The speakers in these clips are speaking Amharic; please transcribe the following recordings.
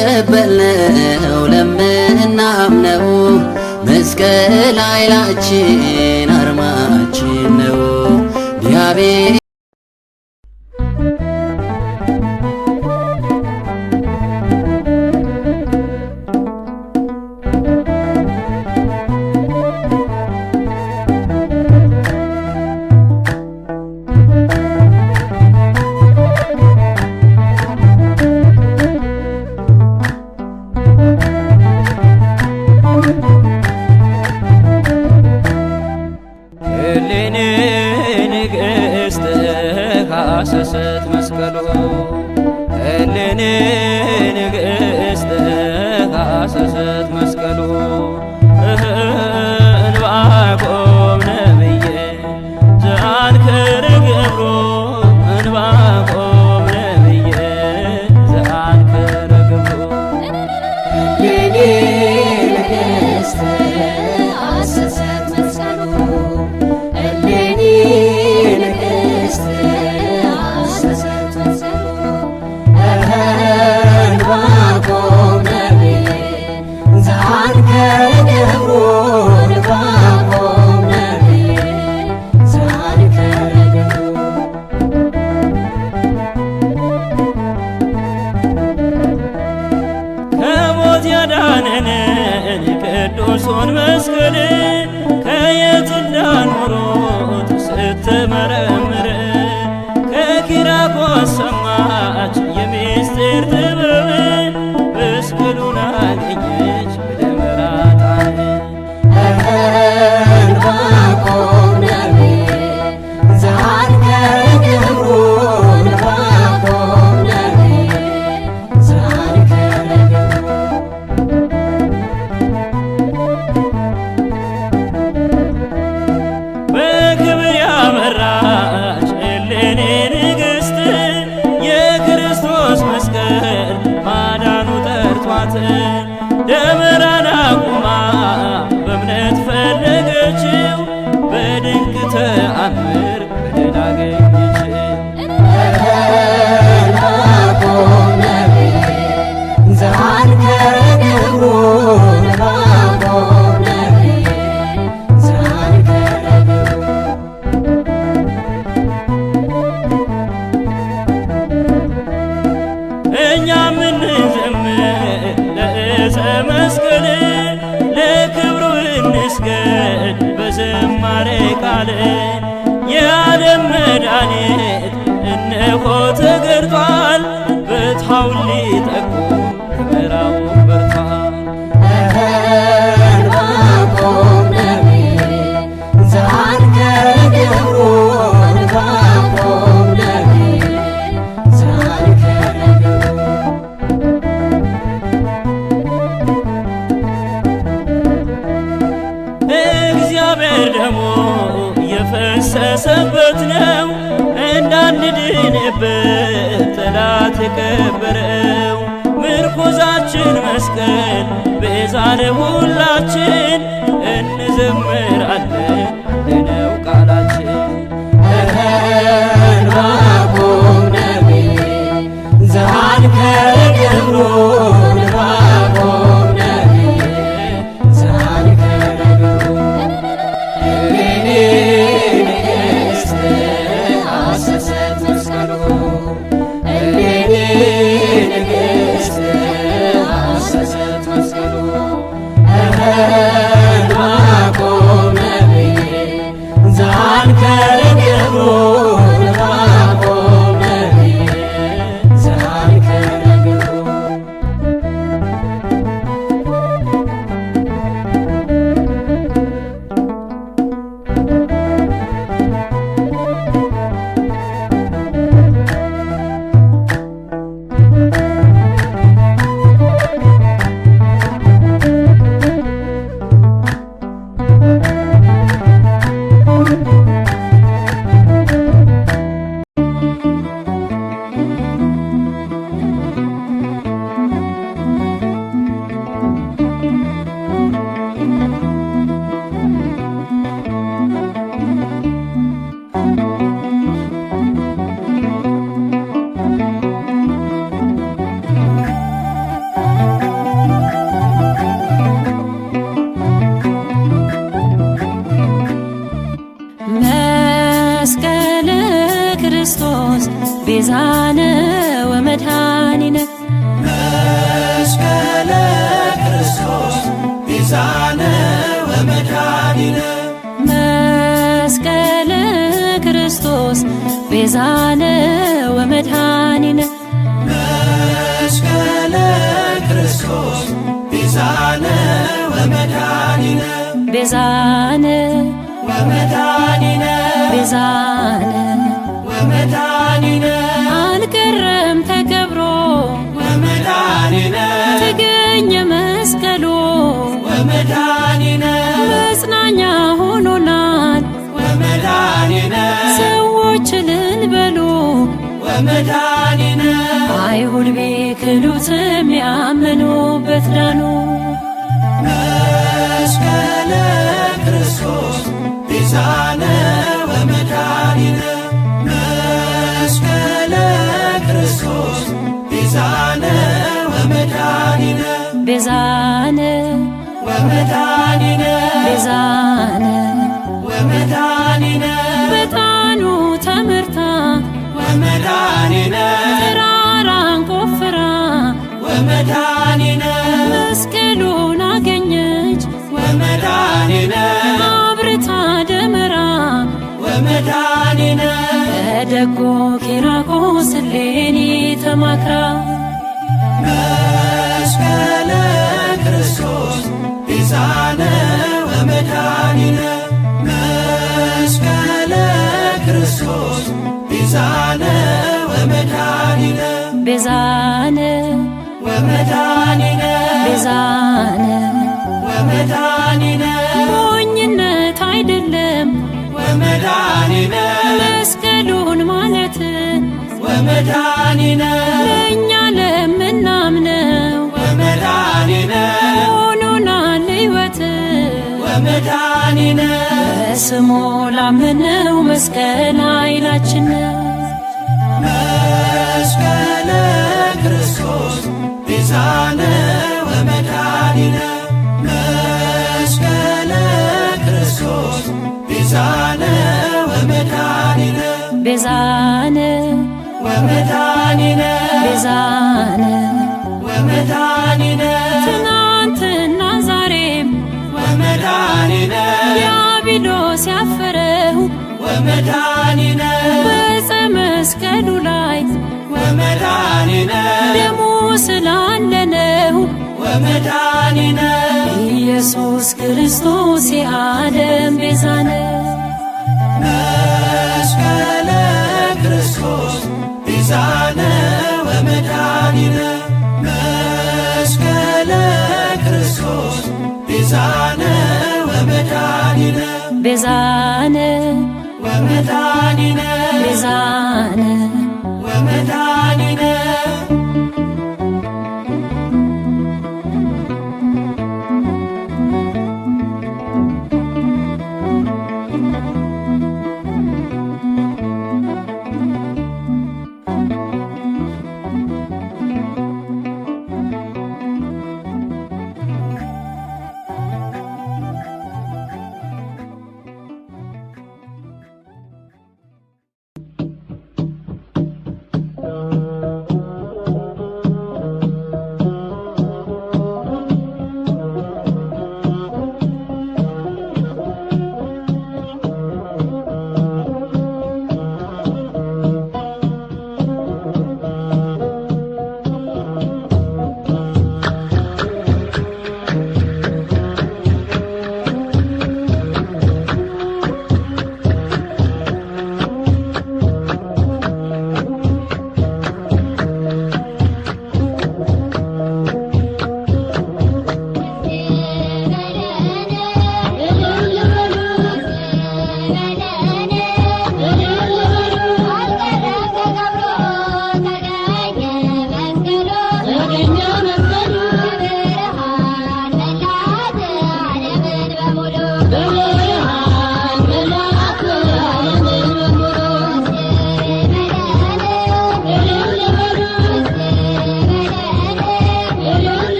ለተቀበልነው ለምናምነው መስቀል ኃይላችን አርማችን ነው። ዲያብሎስ ሐሰሰት መስቀሉ እልኔ ንግሥት ሐሰሰት መስቀሉ እንባቆም ነብዬ ዘአንከረ ገብሮ እንባቆም ነብዬ ዘአንከረ ገብሮ እልኔ ንግሥት ሐሰሰት መስቀሉ እልኔ ንግሥት ከሞት ያዳነንን ቅዱሱን መስቀል ከየት እንዳኖሩት ስትመረምር ከኪራኮስ ሰማች የምስጢር ጥበብ መስቀሉን አገኘች በደመራ ጣን እንባቆም ነብዬ ዘአንከረ ገብሮ እንባቆም ነብዬ ዘአንከረ ገብሮ በክብር ያበራች እልኔ ንግሥት የክርስቶስ መስቀል ማዳኑ ጠርቷት ደመራን አቁማ በእምነት ፈለገችው በድንቅ ተአምር በድል አገኘች። እንባቆም ነብዬ ዘአንከረ ገብሮ እንባቆም ነብዬ ዘአንከረ ገብሮ እኛ ምንዘምር ለዕፀ መስቀል ለክብሩ እንስገድ በዝማሬ ቃል የዓለም መድኃኒት እነሆ ተገርጧል በታውን ሊጠቁም ደመራው በርቷል። እንባቆም ነብዬ ዘአንከረ ገብሮ እንባቆም ነብዬ ዘአንከረ ገብሮ እግዚአብሔር ደግሞ የፈሰሰበት ነው እንዳንድንበት ጠላት የቀበረው ምርኩዛችን መስቀል ቤዛነ ሁላችን እንዘምራለን ለነው ቃላችን። እንባቆም ነብዬ ዘአንከረ ገብሮ እንባቆም ነብዬ ዘአንከረ ገብሮ እልኔ ንግሥት ሐሰሰት መስቀሉ እልኔ ንግሥት ሐሰሰት መስቀሉ እንባቆም ነብዬ ዘአንከረ ገብሮ እንባቆም ነብዬ ዘአንከረ ገብሮ መስቀለ ክርስቶስ ቤዛነ ወመድኃኒነ መስቀለ ክርስቶስ ቤዛነ ወመድኃኒነ መስቀለ ክርስቶስ ቤዛነ ወመድኃኒነ ቤዛነ ወመድኃኒነ ቤዛነ ወመድኃኒነ አልቀረም ተከብሮ ወመድኃኒነ ተገኘ መስቀሉ ወመድኃኒነ መጽናኛ ሆኖናል ወመድኃኒነ ሰዎች እልል በሉ ወመድኃኒነ አይሁድ ቢክሉትም ያመኑበት ዳኑ መስቀለ ክርስቶስ ቤዛነ ወመድኃኒነ መስቀለ ክርስቶስ ቤዛነ ወመድኃኒነ ቤዛነ ወመድኃኒነ ቤዛነ ወመድኃኒነ በጣኑ ተመርታ ወመድኃኒነ ተራራን ቆፍራ ወመድኃኒነ መስቀሉን አገኘች ወመድኃኒነ አብርታ ደመራ ወመድኃኒነ ከደጎ ኪራቆስ እሌኒ ተማክራ መስቀለ ክርስቶስ ቤዛነ ወመድኃኒነ መስቀለ ክርስቶስ ቤዛነ ወመድኃኒነ ቤዛነ ወመድኃኒነ ቤዛነ ወመድኃኒነ ሞኝነት አይደለም ወመድኃኒነ መስቀሉን ማለት ወመድኃኒነ ለእኛ ለምናምነው ወመድኃኒነ ሆኖናል ሕይወት ወመድኃኒነ በስሙ ላመነው መስቀል ኃይላችን ነው። መስቀለ ክርስቶስ ቤዛነ ወመድኃኒነ መስቀለ ክርስቶስ ቤዛነ ወመድኃኒነ ቤዛነ ወመድኃኒነ ቤዛነ ወመድኃኒነ ትናንትና ዛሬም ወመድኃኒነ ዲያብሎስ ያፈረው ወመድኃኒነ በዕፀ መስቀሉ ላይ ወመድኃኒነ ደሙ ስላለነው ወመድኃኒነ ኢየሱስ ክርስቶስ የዓለም ቤዛ ነው። መስቀለ ክርስቶስ ቤዛነ ወመድኃኒነ መስቀለ ክርስቶስ ቤዛነ ወመድኃኒነ ቤዛነ ወመድኃኒነ ቤዛነ ወመድኃኒነ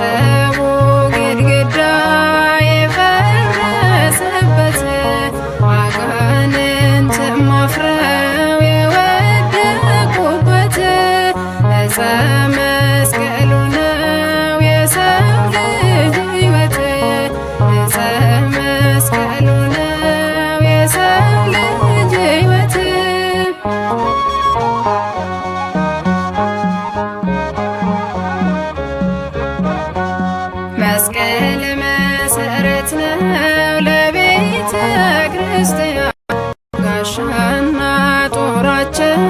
የጸቡ ግድግዳ የፈረሰበት አጋንንትም አፍረው የወደቁበት ዕፀ መስቀሉ ነው የሰው ልጅ ሕይወት። ዕፀ መስቀሉ ነው የሰው ልጅ ሕይወት። መስቀል መሰረት ነው ለቤተ ክርስቲያን ጋሻና ጦራቸው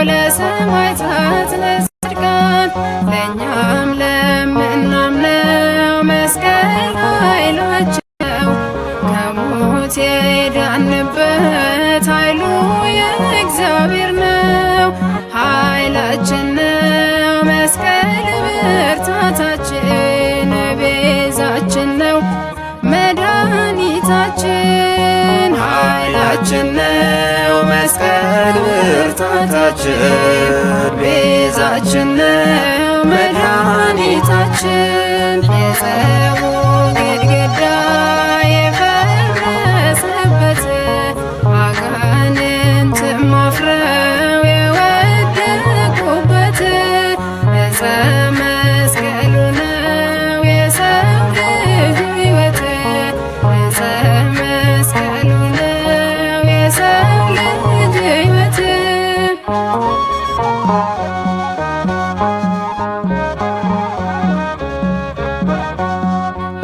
ለሰማዕታት ለጻድቃን ለእኛም ለምናምነው መስቀል ኃይላቸው ከሞት የዳንበት ኃይሉ የእግዚአብሔር ነው። ኃይላችን ነው መስቀል ብርታታችን ቤዛችን ነው መድኃኒታችን። ኃይላችን ነው መስቀል ብርታታችን ቤዛችን ነው መድኃኒታችን። የጸቡ ግድግዳ የፈረሰበት አጋንንትም አፍረው የወደቁበት ዕፀ መስቀሉ ነው የሰው ልጅ ሕይወት። ዕፀ መስቀሉ ነው የሰው ልጅ ሕይወት።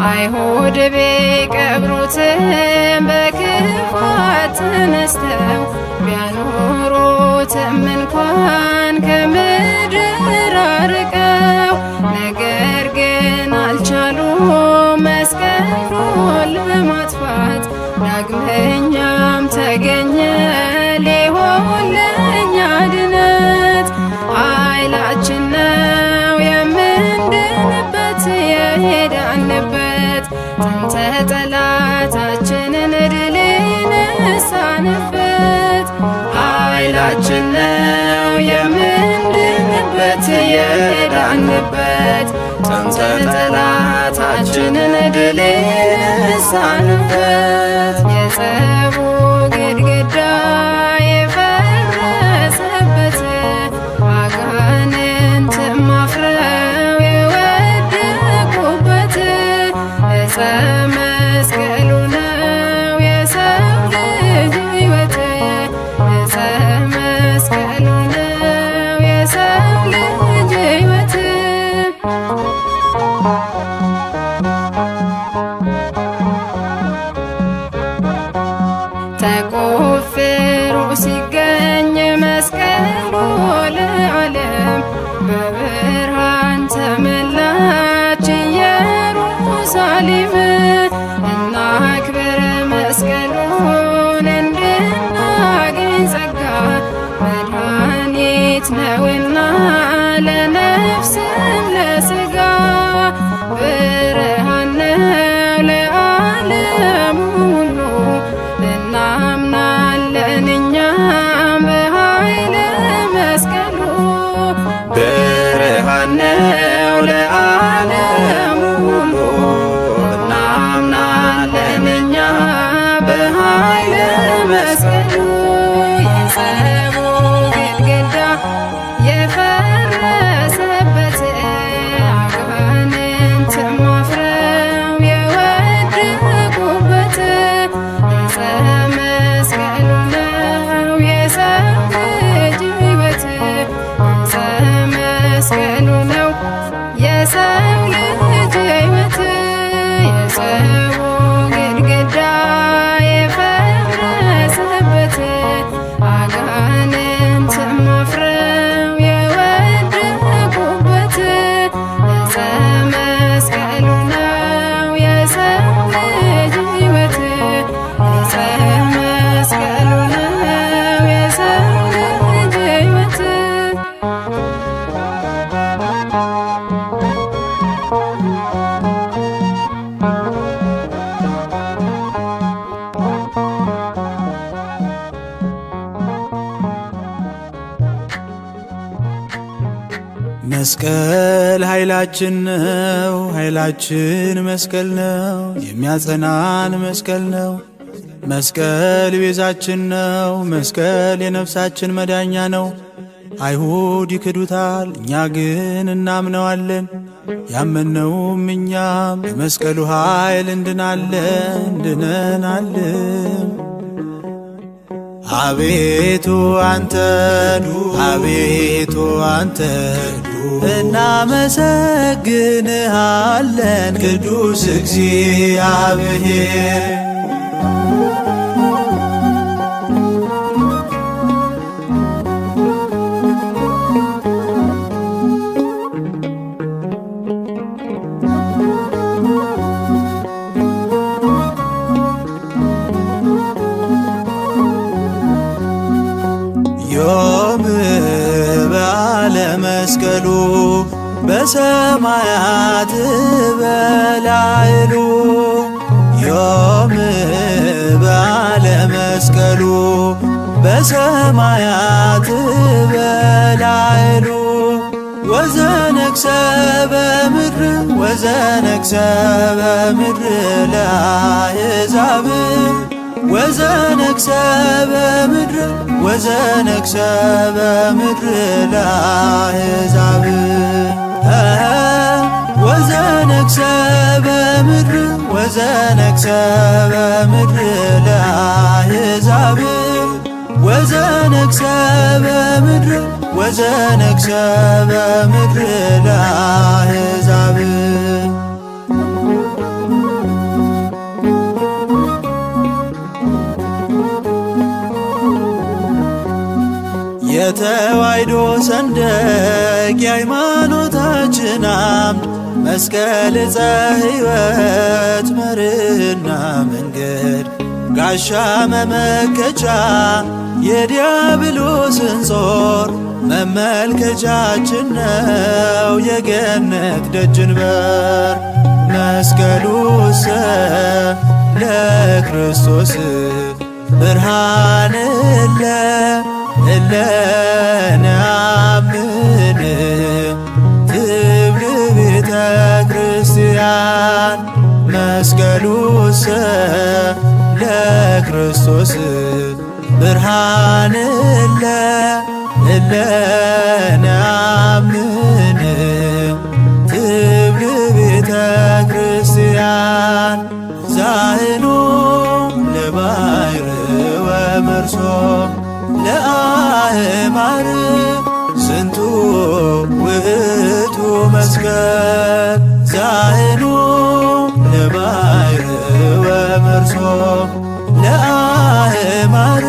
አይሁድ ቢቀብሩትም በክፋት ተነስተው ቢያኖሩትም እንኳን ከምድር አርቀው ነገር ግን አልቻሉም መስቀሉን ለማጥፋት። ዳግመኛም ተገኘ ሊሆን ለእኛ ድነት። ኃይላችን ነው የምንድንበት የሄዳንበት ጥንተ ጠላታችንን ድል የነሳንበት። ኃይላችን ነው የምንድንበት የሄዳንበት ጥንተ ጠላታችንን ድል የነሳንበት። የጸቡ ግድግዳ የፈረሰበት አጋንንትም አፍረው የወደቁበት ዕፀ መስቀሉ ነው የሰው ልጅ ሕይወት። ዕፀ መስቀሉ ነው የሰው ልጅ ሕይወት። ተቆፍሮ ሲገኝ መስቀሉ ለዓለም በብርሃን ተመላች ኢየሩሳሌም። እናክብር መስቀሉን እንድናገኝ ጸጋ መድኃኒት ነውና ለነፍስም ለሥጋ። ብርሃን ነው ለዓለም ሁሉ እናምናለን እኛም በኃይለ መስቀሉ። ብርሃን ነው ለዓለም ሁሉ እናምናለን እኛ በኃይለ መስቀሉ። የጸቡ ግድግዳ የፈረሰበት አጋንንትም አፍረው የወደቁበት ዕፀ መስቀሉ ነው የሰው ልጅ ሕይወት። ዕፀ መስቀሉ ነው የሰው ልጅ ሕይወት። የጸቡ ግድግዳ የፈረሰበት አጋንንትም አፍረው የወደቁበት ዕፀ መስቀሉ ነው የሰው ልጅ ሕይወት። ዕፀ መስቀሉ ነው የሰው ልጅ ሕይወት። መስቀል ኃይላችን ነው፣ ኃይላችን መስቀል ነው። የሚያጸናን መስቀል ነው። መስቀል ቤዛችን ነው፣ መስቀል የነፍሳችን መዳኛ ነው። አይሁድ ይክዱታል፣ እኛ ግን እናምነዋለን። ያመነውም እኛም በመስቀሉ ኃይል እንድናለን እንድነናለን። አቤቱ አንተን አቤቱ አንተን እናመሰግንሃለን ቅዱስ እግዚአብሔር። ዮም በዓለ መስቀሉ በሰማያት በላዕሉ ዮም በዓለ መስቀሉ በሰማያት በላዕሉ ወዘነግሠ በምድር ወዘነግሠ በምድር ለአሕዛብ ወዘነግሠ በምድር ወዘነግሠ በምድር ለአሕዛብ ወዘነግሠ በምድር ወዘነግሠ በምድር ለአሕዛብ ወዘነግሠ በምድር ወዘነግሠ በምድር ለአሕዛብ የተዋሕዶ ሰንደቅ የሃይማኖታችን አምድ መስቀል ዕፀ ሕይወት መርህና መንገድ ጋሻ መመከቻ የዲያብሎስን ጾር መመልከቻችን ነው የገነት ደጅን በር። መስቀሉሰ ለክርስቶስ ብርሃን እለ ነአምን ትብል ቤተ ክርስቲያን። መስቀሉሰ ለክርስቶስ ብርሃን እለ ነአምን ትብል ቤተ ክርስቲያን። ዛህኑ ለባሕር ወመርሶ ለአእማር ዝንቱ ውእቱ መስቀል። ዛህኑ ለባሕር ወመርሶ ለአእማር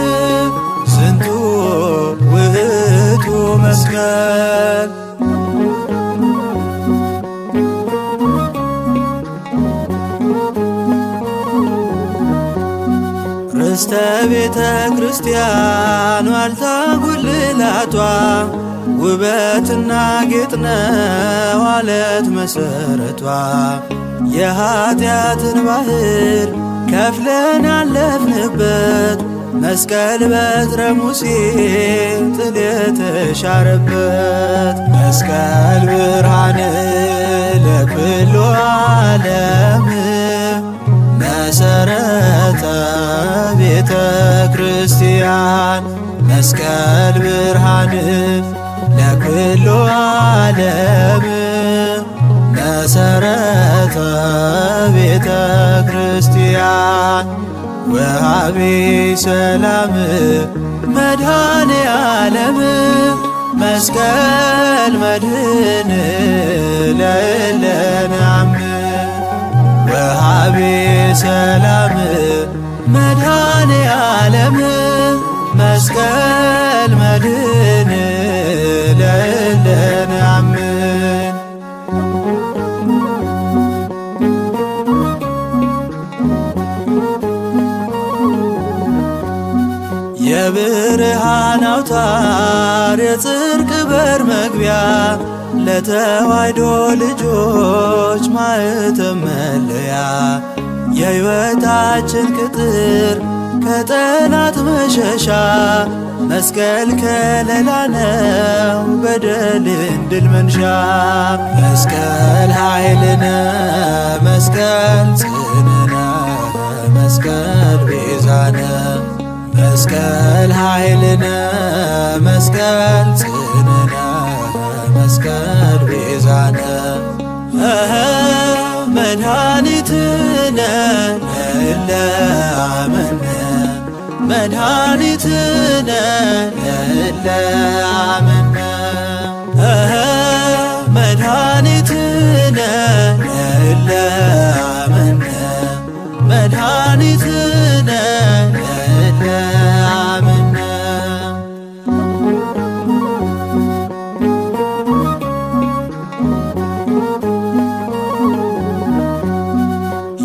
ዝንቱ ውእቱ መስቀል። ርስተ ቤተ ክርስቲያን ዋልታ ጉልላቷ ውበትና ጌጥ ነው ዓለት መሠረቷ። የኀጢአትን ባሕር ከፍለን ያለፍንበት መስቀል በትረ ሙሴ ጥል የተሻረበት። መስቀል ብርሃን ለኩሉ ዓለም መሰረተ ቤተ ክርስቲያን። መስቀል ብርሃን ለኩሉ ዓለም መሰረተ ቤተ ክርስቲያን። ወሃቤ ሰላም መድኃኔ ዓለም መስቀል መድህን ለእለ ነአምን። ወሃቤ ሰላም መድኃኔ ዓለም መስቀል መድህን ለእለ ነአምን። የብርሃን አውታር የጽድቅ በር መግቢያ ለተዋሕዶ ልጆች ማኅተም መለያ የሕይወታችን ቅጥር ከጠላት መሸሻ መስቀል ከለላ ነው በደልን ድል መንሻ። መስቀል ኃይልነ መስቀል ጽንዕነ መስቀል ቤዛነ መስቀል ኃይልነ መስቀል ጽንዕነ መስቀል ቤዛነ መድኃኒትነ ለእለ አመነ መድኃኒትነ ለእለ አመነ መድኃኒትነ ለእለ አመነ መድኃኒትነ ለእለ አመነ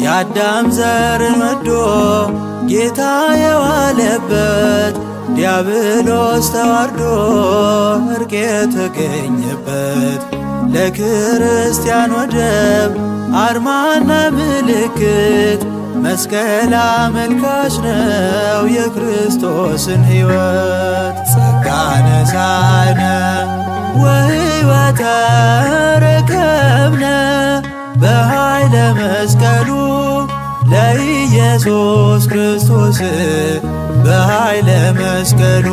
የአዳም ዘርን ወዶ ጌታ የዋለበት ዲያብሎስ ተዋርዶ እርቅ የተገኘበት ለክርስቲያን ወደብ አርማና ምልክት መስቀል አመልካች ነው የክርስቶስን ሕይወት። ጸጋ ነሣነ ወሕይወተ ረከብነ በኃይለ መስቀሉ ለኢየሱስ ክርስቶስ በኃይለ መስቀሉ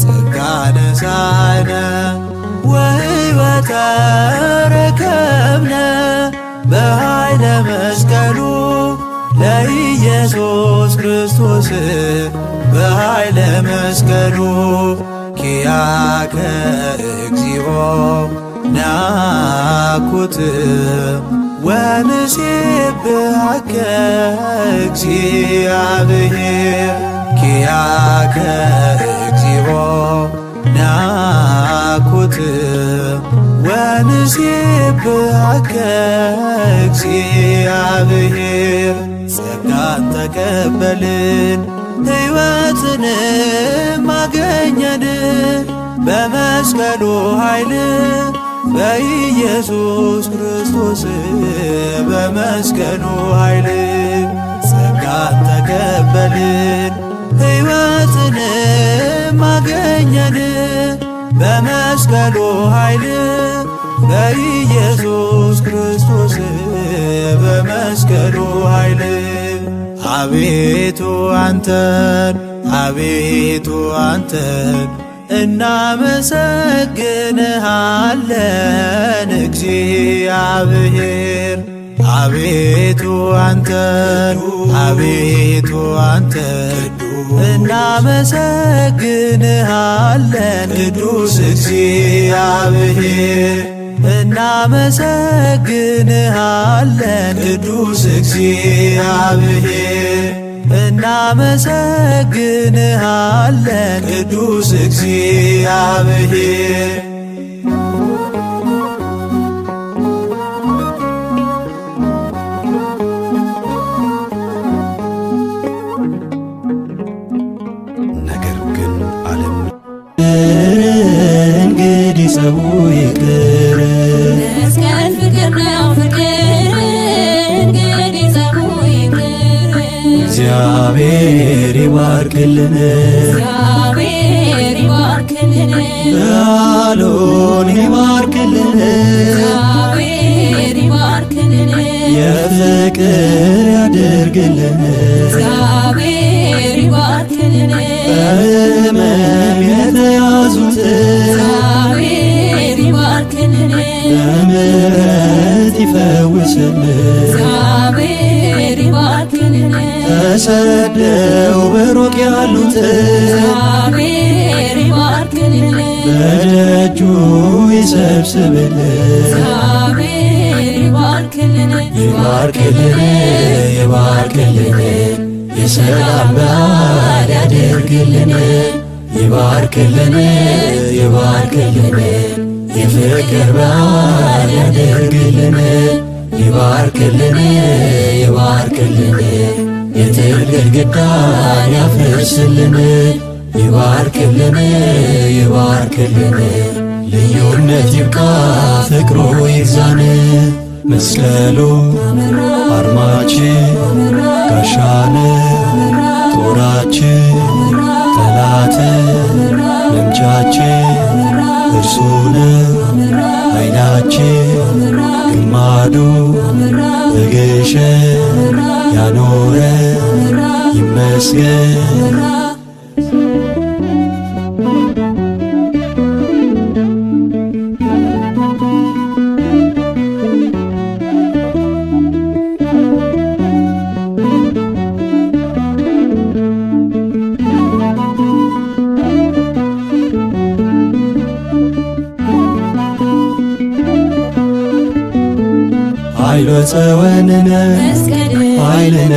ጸጋ ነሣነ ወሕይወተ ረከብነ በኃይለ መስቀሉ ለኢየሱስ ክርስቶስ በኃይለ መስቀሉ ኪያከ እግዚኦ ናኩት ወንሴብሐከ እግዚአብሔር ኪያከ እግዚኦ ናኩት ወንሴብሐከ እግዚአብሔር ጸጋን ተቀበልን ሕይወትንም አገኘን በመስቀሉ ኃይል በኢየሱስ ክርስቶስ በመስቀሉ ኃይል ጸጋን ተቀበልን ሕይወትንም አገኘን በመስቀሉ ኃይል በኢየሱስ ክርስቶስ በመስቀሉ ኃይል አቤቱ አንተን አቤቱ አንተን እናመሰግንሃለን እግዚአብሔር አቤቱ አንተን አቤቱ አንተን እናመሰግንሃለን ቅዱስ እግዚአብሔር እናመሰግንሃለን ቅዱስ እግዚአብሔር እናመሰግንሃለን ቅዱስ እግዚአብሔር ነገር ግን ዓለም እንግዲህ ሰው ይቅር መስቀል ፍቅር ነው ፍቅር እንግዲህ ሰው ይቅር እግዚአብሔር ይባርክልን እግዚአብሔር ይባርክልን ቃሉን ይባርክልን እግዚአብሔር ይባርክልን የፍቅር ያድርግልን እግዚአብሔር ይባርክልን በሕመም የተያዙትን እግዚአብሔር ይባርክልን በምሕረት ይፈውስልን እግዚአብሔር ይባርክልን ተሰደው በሩቅ ያሉትን እግዚአብሔር ይባርክልን በደጁ ይሰብስብልን እግዚአብሔር ይባርክልን ይባርክልን ይባርክልን የሰላም በዓል ያድርግልን ይባርክልን ይባርክልን የፍቅር በዓል ያድርግልን ይባርክልን ይባርክልን የጥል ግድግዳን ያፍርስልን ይባርክልን ይባርክልን ልዩነት ይብቃ ፍቅሩ ይግዛን መስቀሉ አርማችን ጋሻን ጦራችን ጠላትን መመኪያችን እርሱ ነው ኃይላችን ግማዱ በግሸን ያኖረ ይመስገን። ኃይሎ ፀወንነ ኃይልነ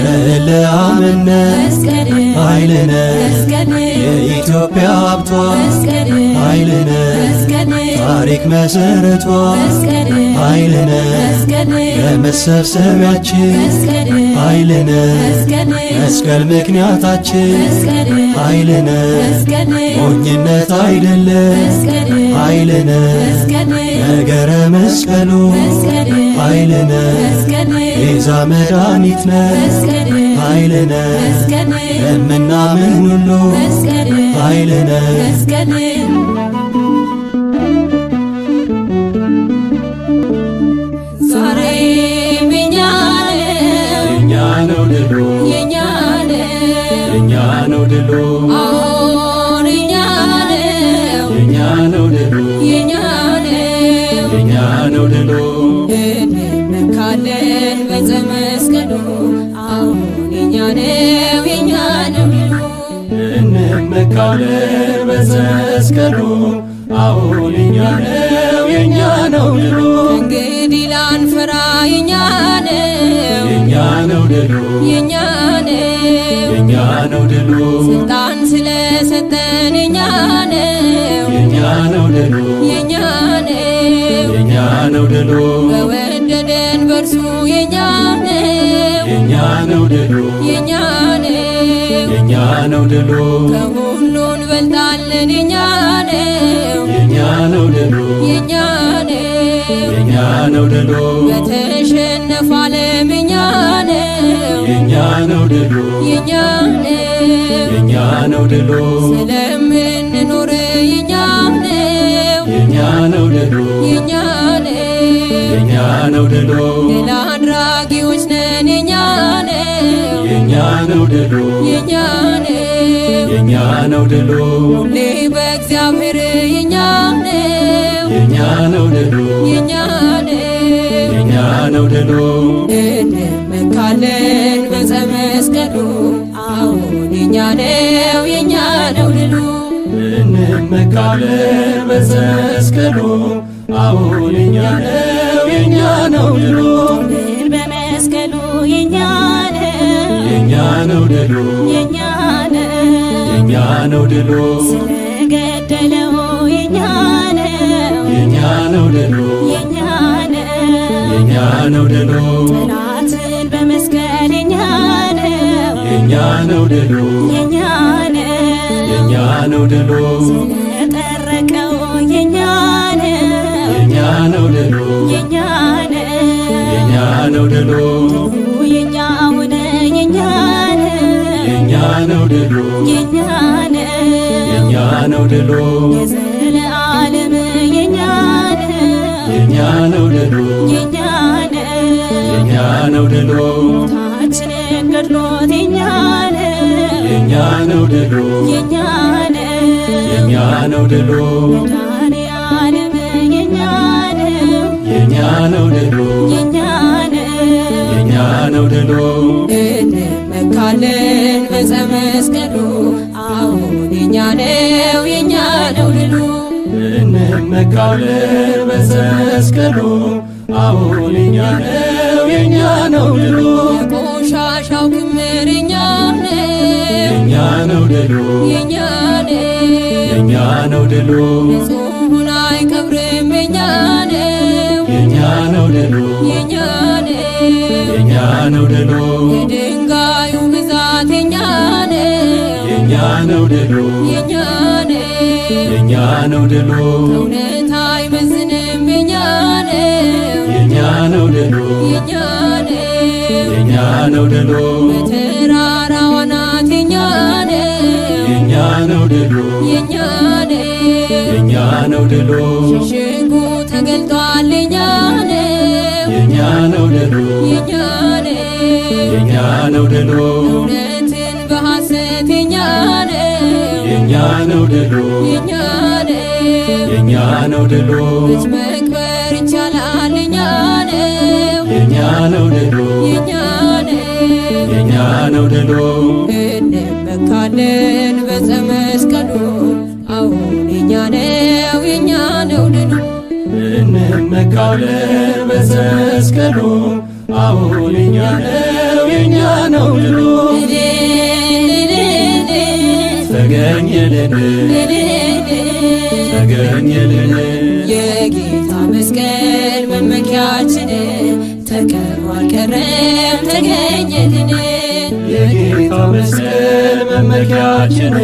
ለእለ አመነ ኃይልነ የኢትዮጵያ ሀብቷ ኃይልነ ታሪክ መሰረቷ ኃይልነ ለመሰብሰቢያችን ኃይልነ መስቀል ምክንያታችን ኃይልነ ሞኝነት አይደለም ኃይልነ ነገረ መስቀሉ ኃይልነ ቤዛ መድኃኒትነ ኃይልነ ለምናምን ሁሉ ኃይልነ ዛሬም የኛ ነው ድሉ የኛ ነው ድሉ አሁን የኛ ነው ድሉ የኛ ነው ድሉ እንመካለን በዕፀ መስቀሉ አሁን የኛ ነው ድሉ እንመካለን በዕፀ መስቀሉ አሁን የኛ ነው ድሉ እንግዲህ ላንፈራ የኛ ነው ድሉ የኛ ነው ድሉ ስልጣን ስለሰጠን የኛ ነው ድሉ የኛ ነው ድሉ በወደደን በርሱ የኛ ነው ድሉ የኛ ነው ድሉ ከሁሉ እንበልጣለን የኛ ነው ድሉ የኛ ነው ድሉ በተሸነፈ ዓለም የኛ ነው ድሉ የኛ ነው ድሉ ስለምንኖር የኛ ነው ድሉ የኛ ነው ድሉ ድል አድራጊዎች ነን የኛ ነው ድሉ የኛ ነው ድሉ ሁሌ በእግዚአብሔር የኛ ነው ድሉ የኛ ነው ድሉ እንመካለን በዕፀ መስቀሉ አሁን የኛ ነው ድሉ እንመካለን በዕፀ መስቀሉ አሁን የኛ ነው ድሉ ድል በመስቀሉ የኛ ነው ድሉ የኛ ነው ድሉ ስለገደለው የኛ ነው ድሉ የኛ ነው ድሉ ጠላትን በመስቀል የኛ ነው ድሉ የኛ ነው ድሉ ስለጠረቀው የኛ ነው ድሉ የኛ ነው ድሉ የኛ ሆነ የኛ ነው ድሉ የኛ ነው ድሉ የዘለዓለም የኛ ነው ድሉ የኛ ነው ድሉ ታችንን ገድሎት የኛ ነው ድሉ የኛ ነው ድሉ መድኃኔዓለም የኛ ነው ድሉ የኛ ነው ድሉ እንመካለን በዕፀ መስቀሉ አሁን የኛ ነው ድሉ እንመካለን በዕፀ መስቀሉ አሁን የኛ ነው ድሉ የቆሻሻው ክምር የኛ ነው ድሉ የኛ ነው ድሉ ንጹሑን አይቀብርም የኛ ነው ድሉ የኛ ነው ድሉ የድንጋዩ ብዛት የኛ ነው ድሉ የኛ ነው ድሉ እውነት አይመዝንም የኛ ነው ድሉ የኛ ነው ድሉ በተራራው አናት የኛ ነው ድሉ የኛ ነው የኛ ነው ድሉ ሽሽጉ ተገልጧል የኛ ነው የኛ ነው ድሉ የኛ ነው የኛ ነው ድሉ እውነትን በሐሰት የኛ ነው የኛ ነው ድሉ የኛ ነው የኛ ነው ድሉ ልጅ መክበር ይቻላል የኛ ነው የኛ ነው ድሉ የኛ ነው የኛ ነው ድሉ እንመካለን በዕፀ መስቀሉ አሁን የኛ ነው የኛ ነው ድሉ እንመካለን በዕፀ መስቀሉ አሁን የኛ ነው የኛ ነው ድሉ ተገኘልን ተገኘልን የጌታ መስቀል መመኪያችን ተቀብሮ አልቀረም ተገኘልን የጌታ መስቀል መመኪያችን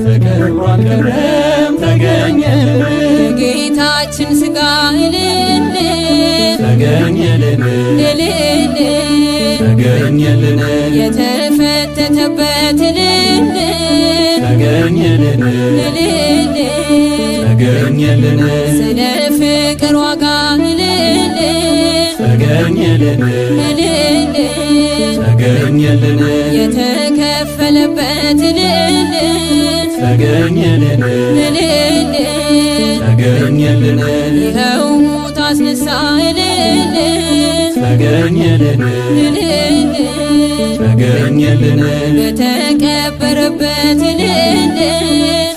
ተቀብሮ አልቀረም ተገኘልን የጌታችን ሥጋ እልል ተገኘልን እልል ተገኘልን የተፈተተበት እልል ተገኘልን እልል ተገኘልን ስለ ፍቅር ዋጋ እልል ተገኘልን እልል ተገኘልን የተከፈለበት እልል ተገኘልን እልል ተገኘልን ይኸው ሙት አስነሳ እልል ተገኘልን እልል ተገኘልን በተቀበረበት እልል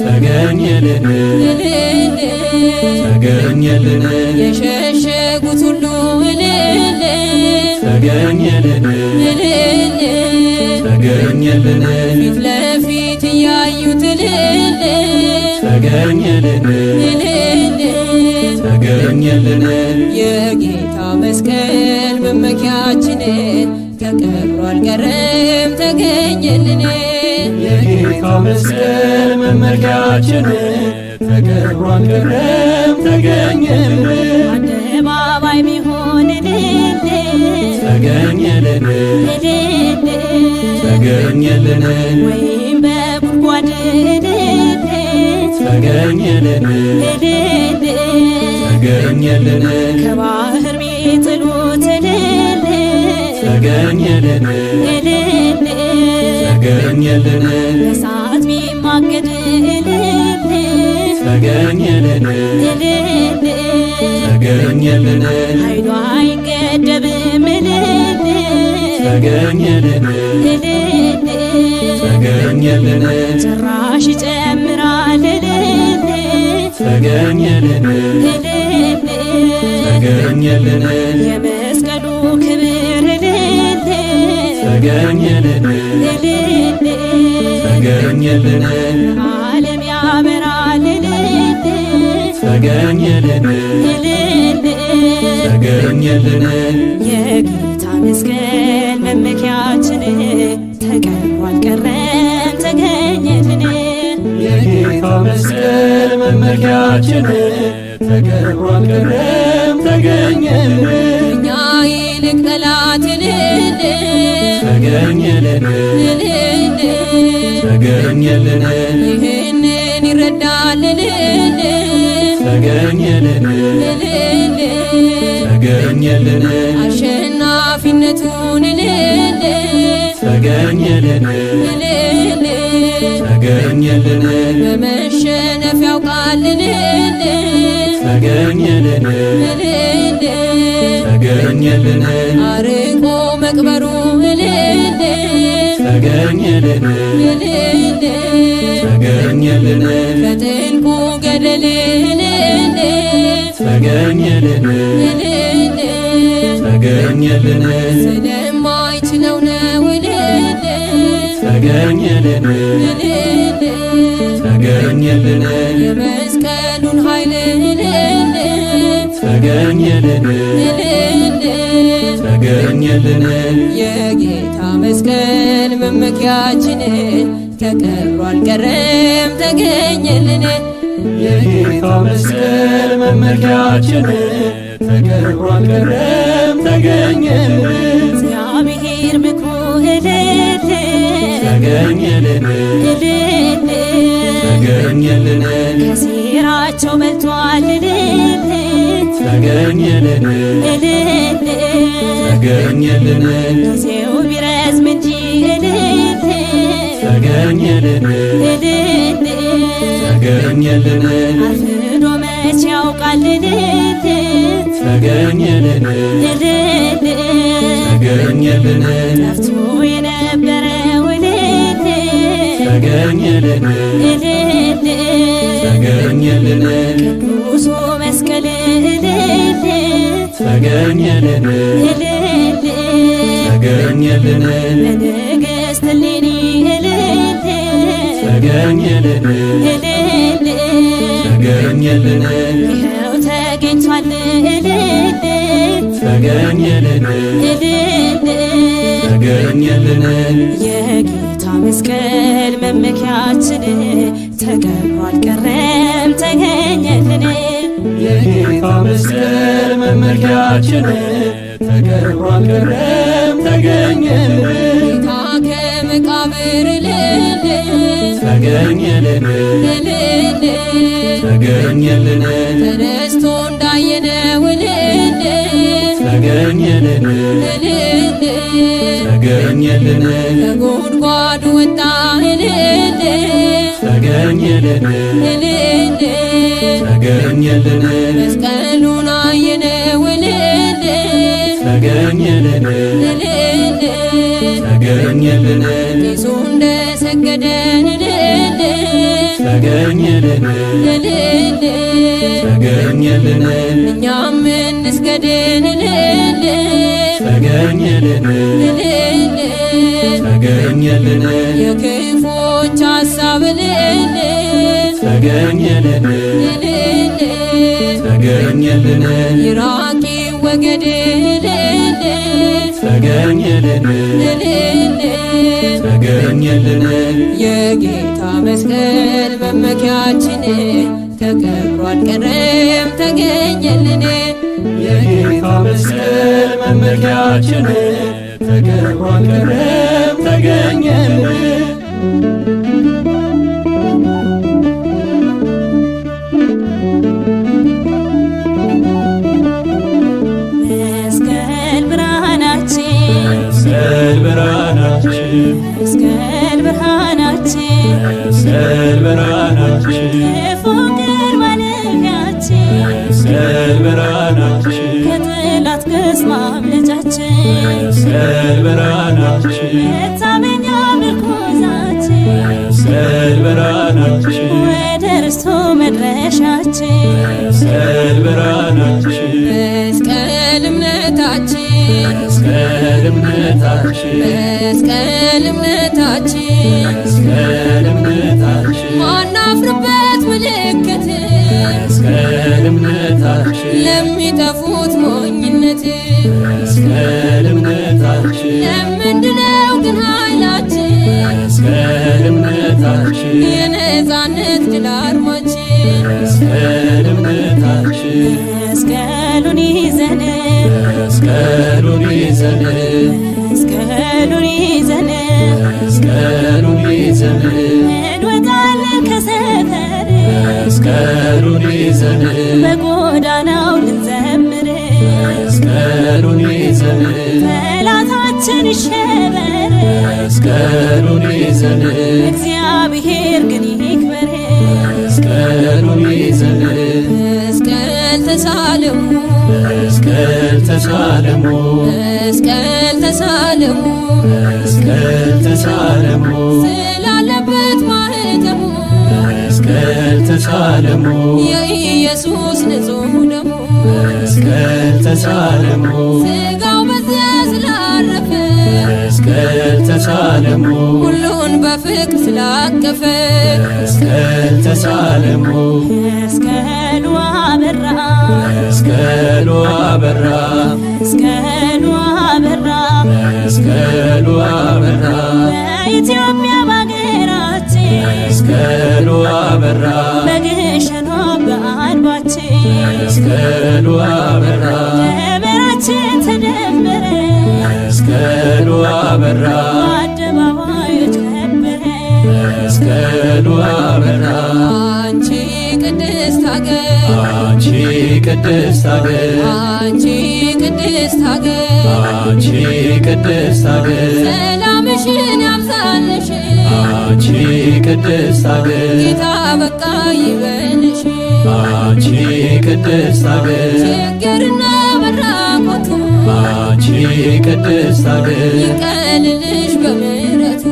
ተገኘልን እልል ተገኘልን የሸሸጉት ሁሉ እልል ተገኘልን እልል ተገኘልን ፊት ለፊት እያዩት እልል ተገኘልን እልል ተገኘልን የጌታ መስቀል መመኪያችን ተቀብሮ አልቀረም ተገኘልን የጌታ መስቀል መመኪያችን ተቀብሮ አልቀረም ተገኘልን አደባባይ ቢሆን እልል ተገኘልን እልል ተገኘልን ወይም በጉድጓድ እልል ተገኘልን እልል ተገኘልን ከባህር ቢጥሉት እልል ተገኘልን እልል ተገኘልን እሳት ቢማገድ እልል ተገኘልን እልል ተገኘልን ኃይሏ አይገደብም እልል ተገኘልን እልል ተገኘልን ጭራሽ ይጨምራል እልል ተገኘልን እልል ተገኘልን የመስቀሉ ክብር እልል ተገኘልን እልል ተገኘልን ዓለም ያበራል እልል ተገኘልን እልል ተገኘልን የጌታ መስቀል መመኪያችን ተቀብሮ አልቀረም ተገኘልን የጌታ መስቀል መመኪያችን ተቀብሮ አልቀረም ተገኘልን እኛ ይልቅ ጠላት እልል ተገኘልን እልል ተገኘልን ይህንን ይረዳል እልል ተገኘልን እልል ተገኘልን አሸናፊነቱን እልል ተገኘልን እልል ተገኘልን በመሸነፍ ያውቃል እልል ተገኘልን እልል ተገኘልን አርቆ መቅበሩ እልል ተገኘልን እልል ተገኘልን ከጥልቁ ገደል እልል ተገኘልን እልል ተገኘልን ስለማይችለው ነው እልል ተገኘልን እልል ተገኘልን የመስቀሉን ኃይል እልል ተገኘልን እልል ተገኘልን የጌታ መስቀል መመኪያችን ተቀብሮ አልቀረም ተገኘልን የጌታ መስቀል መመኪያችን ተቀብሮ አልቀረም ተገኘልን እግዚአብሔር ምክሩ እልል ተገኘልን ተገኘልን ከሴራቸው በልቷል ተገኘልን ተገኘልን ጊዜው ቢረዝም እንጂ ተገኘልን ተገኘልን አርፍዶ መች ያውቃል ተገኘልን ተገኘልን ጠፍቶ የነበረው ተገኘልን ተገኘልን ቅዱሱ መስቀል ተገኘልን ተገኘልን ለንግሥት እሌኒ ተገኘልን ተገኘልን ይኸው ተገኝቷል ተገኘልን ተገኘልን የጌታ መስቀል መመኪያችን ተቀብሮ አልቀረም ተገኘልን የጌታ መስቀል መመኪያችን ተቀብሮ አልቀረም ተገኘልን ጌታ ከመቃብር ተገኘልን ተገኘልን ተነስቶ እንዳየነው ተገኘልን ተገኘልን ከጉድጓዱ ወጣ ተገኘልን ተገኘልን መስቀሉን አየነው ተገኘልን ተገኘልን ጌሱ እንደሰገደን ተገኘልን ተገኘልን እኛም እንስገድን ተገኘልን ተገኘልን የክፎች ሐሳብ ተገኘልን ተገኘልን ይራቂ ወገድ ተገኘልን ተገኘልን የጌታ መስቀል መመኪያችን ተቀብሮ አልቀረም ተገኘልን የጌታ መስቀል መመኪያችን ተቀብሮ አልቀረም ተገኘልን መስቀል ብርሃናችን መስቀል ብርሃናችን መስቀል ብርሃናችን መስቀል ብርሃናችን የፍቅር ማለፊያችን መስቀል ብርሃናችን ከጠላት ክስ ማምለጫችን መስቀል ብርሃናችን መታመኛ ምርኩዛችን መስቀል ብርሃናችን ወደ ርስቱ መድረሻችን መስቀል ብርሃናችን መስቀል እምነታችን መስቀል እምነታችን መስቀል እምነታችን መስቀል እምነታችን ማናፍርበት ምልክት መስቀል እምነታችን ለሚጠፉት ሞኝነት መስቀል እምነታችን ለምንድነው ግን ኃይላችን መስቀል እምነታችን የነፃነት ድል አርማችን መስቀል እምነታችን መስቀሉን ይዘን መስቀሉን ይዘን መስቀሉን ይዘን መስቀሉን ይዘን እንወጣለን ከሰፈር መስቀሉን ይዘን በጎዳናው ልንዘምር መስቀሉን ይዘን ጠላታችን ይሸበር መስቀሉን ይዘን እግዚአብሔር ግን ይክበር መስቀሉን ይዘን መስቀል ተሳለሙ መስቀል ተሳለሙ መስቀል ተሳለሙ መስቀል ተሳለሙ ስላለበት ማህተሙ መስቀል ተሳለሙ የኢየሱስ ንጹሕ ደሙ መስቀል ተሳለሙ ስጋው በዚያ ስላረፈ መስቀል ተሳለሙ ሁሉን በፍቅር ስላቀፈ መስቀል ተሳለሙ መስቀሉ አበራ መስቀሉ አበራ መስቀሉ አበራ መስቀሉ አበራ በኢትዮጵያ በአገራችን መስቀሉ አበራ በግሸኗ በአድባችን መስቀሉ አበራ ደመራችን ተደመረ መስቀሉ አበራ በአደባባዮች ከበረ ቅድስት አገር አንቺ ቅድስት ሀገር አንቺ ቅድስት አገር ሰላምሽን ያብዛልሽ አንቺ ቅድስት አገር ጌታ በቃ ይበልሽ አንቺ ቅድስት አገር ችግርና መራቆቱ አንቺ ቅድስት አገር ይቀልልሽ በምሕረቱ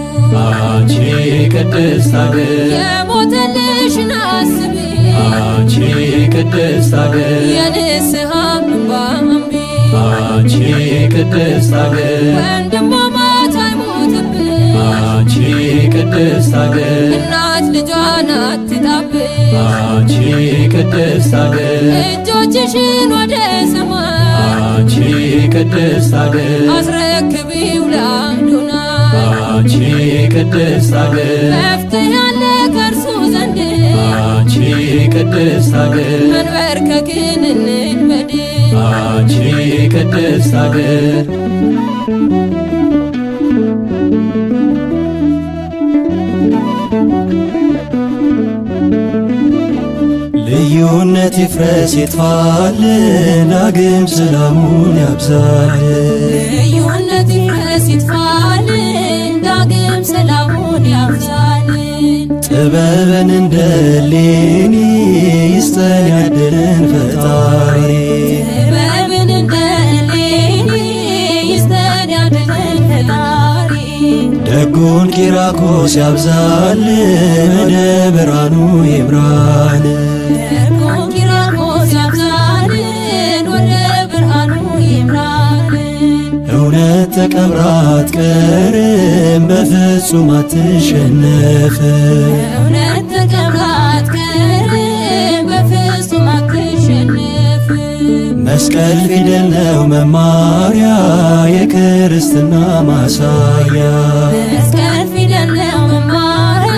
አንቺ ቅድስት አገር የሞተልሽን አስቢ አንቺ ቅድስት አገር የንስሐ እንባ አንቢ አንቺ ቅድስት አገር ወንድማማች አይሞትብን አንቺ ቅድስት አገር እናት ልጇን አትጣብቅ አንቺ ቅድስት አገር እጆችሽን ወደ ሰማይ አንቺ ቅድስት አገር አስረክቢው ለአንዱና አንቺ ቅድስት አገር መፍትሄ አለ ከእርሱ ዘንድ አንቺ ቅድስት አገር መንበርከክን እንልመድ አንቺ ቅድስት አገር ልዩነት ይፍረስ ይጥፋልን ዳግም ሰላሙን ያብዛልን ልዩነት ይፍረስ ይጥፋልን ዳግም ሰላሙን ያብዛልን ጥበብን እንደ እሌኒ ይስጠን ያድለን ፈጣሪ ጥበብን እንደ እሌኒ ይስጠን ያድለን ፈጣሪ ደጉን ኪራኮስ ያብዛልን ወደ ብርሃኑ ይምራን ደጉን ኪራኮስ ያብዛልን ወደ ብርሃኑ ይምራልን እውነት ተቀብራ አትቀርም በፍጹም አትሸነፍም እውነት ተቀብራ አትቀርም በፍጹም አትሸነፍም መስቀል ፊደል ነው መማሪያ የክርስትና ማሳያ መስቀል ፊደል ነው መማሪያ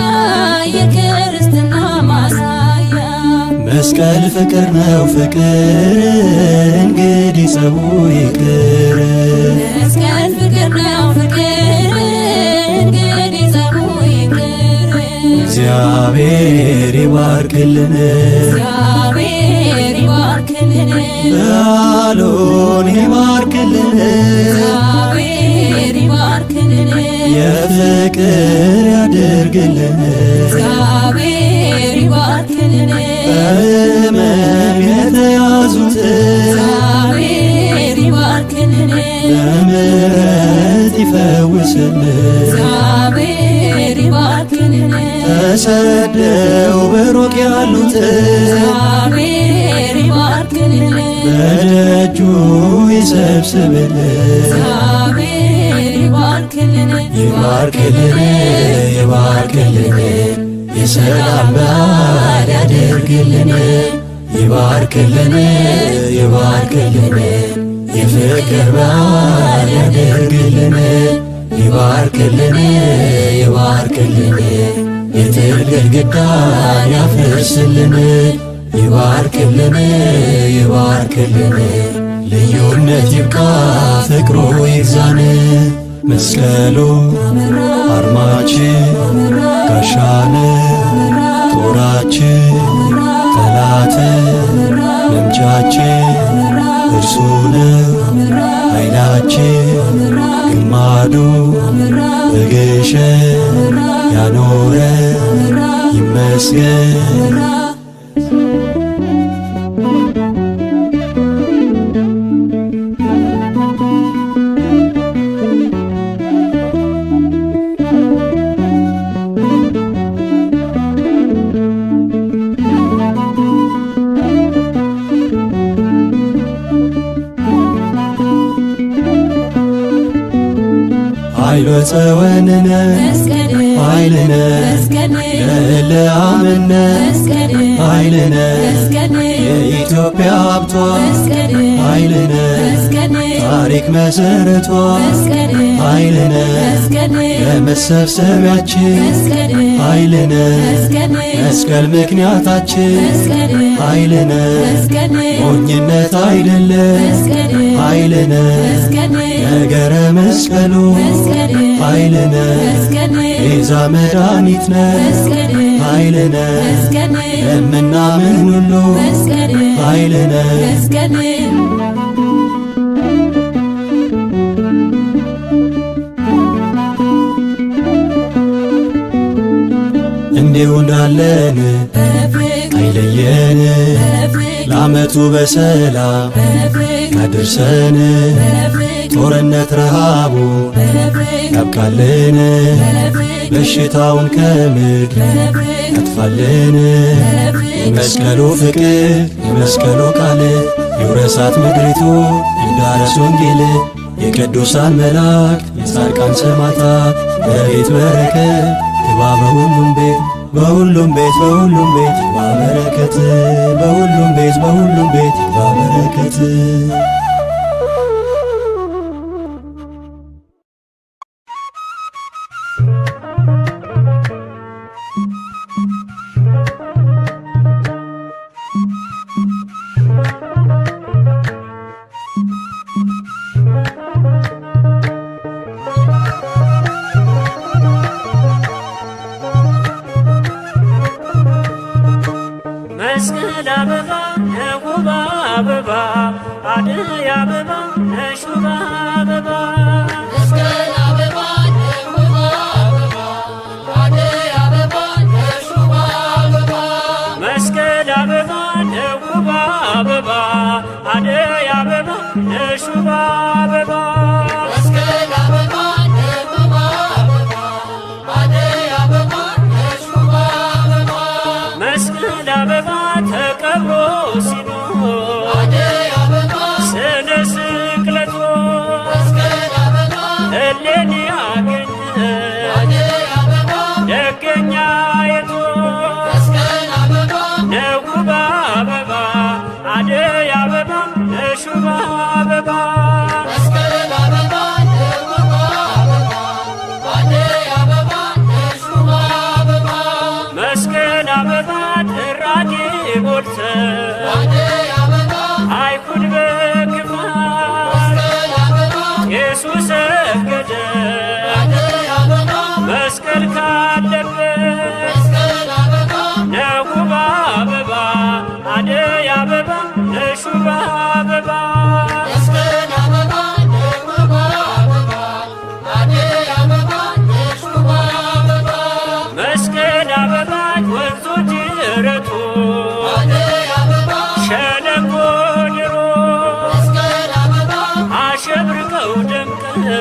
የክርስትና ማሳያ መስቀል ፍቅር ነው ፍቅር እንግዲህ ጸቡ ይቅር መስቀል ፍቅር ነው ፍቅር እንግዲህ ጸቡ ይቅር እግዚአብሔር ይባርክልን እግዚአብሔር ይባርክልን በዓሉን ይባርክልን እግዚአብሔር ይባርክልን የፍቅር ያድርግልን እግዚአብሔር ይባርክልን በሕመም የተያዙትን እግዚአብሔር ይባርክልን በምሕረት ይፈውስልን እግዚአብሔር ይባርክልን ተሰደው በሩቅ ያሉትን እግዚአብሔር ይባርክልን በደጁ ይሰብስብልን እግዚአብሔር ይባርክልን ይባርክልን ይባርክልን የሰላም በዓል ያድርግልን ይባርክልን ይባርክልን የፍቅር በዓል ያድርግልን ይባርክልን ይባርክልን የጥል ግድግዳን ያፍርስልን ይባርክልን ይባርክልን ልዩነት ይብቃ ፍቅሩ ይግዛን መስቀሉ አርማችን ጋሻን ጦራችን ጠላትን መምቻችን እርሱ ነው ኃይላችን ግማዱ በግሸን ያኖረ ይመስገን ኃይሎ ጸወንነ ኃይልነ ለለአምነ ኃይልነ የኢትዮጵያ ሀብቷ ኃይልነ ታሪክ መሰረቷ ኃይልነ ለመሰብሰቢያችን ኃይልነ መስቀል ምክንያታችን ኃይልነ ሞኝነት አይደለም ኃይልነ ነገረ መስቀሉ ኃይልነ ቤዛ መድኃኒትነ ኃይልነ ለምናምን ሁሉ ኃይልነ እንዲሁ እንዳለን አይለየን ለዓመቱ በሰላም ያድርሰን ጦርነት ረሃቡ ያብቃልን በሽታውን ከምድር ያጥፋልን የመስቀሉ ፍቅር የመስቀሉ ቃል ይውረሳት ምድሪቱ ይዳረስ ወንጌል የቅዱሳን መላእክት የጻድቃን ሰማዕታት በቤት በረከት ግባ በሁሉም ቤት በሁሉም ቤት በሁሉም ቤት ግባ በረከት በሁሉም ቤት በሁሉም ቤት ግባ በረከት መስቀል አበባ ነውባ አበባ አደይ አበባ ነሹባ አበባ መስቀል አበባ ነውባ አበባ አደይ አበባ ነሹባ አበባ መስቀል አበባ ነውባ አበባ አደይ አበባ ነሹባ አበባ መስቀል አበባ ነውባ አበባ አደይ አበባ ነሹባ አበባ መስቀል አበባ ተቀብሮ ሲኖር አደይ አበባ ስነ ስቅለቱ መስቀል አበባ እሌኒ አገኘ አደይ አበባ ደገኛ የቱ መስቀል አበባ ነውባ አበባ አደይ አበባ ነሹባ አበባ መስቀል አበባ ነውባ አበባ አደይ አበባ ነሹባ አበባ መስቀል አበባ ጥራጌ ሞልተ አደይ አበባ አይሁድ በክፋት መስቀል አበባ ኢየሱስ ሰገደ አደይ አበባ መስቀል ካለበት መስቀል አበባ ነውባ አበባ አደይ አበባ ነሹባ አበባ መስቀል አበባ ነውባ አበባ አደይ አበባ ነሹባ አበባ መስቀል አበባ ወንዞች ጅረቱ አደይ አበባ ሸለቆ ድሮ መስቀል አበባ አሸብርቀው ደምቀው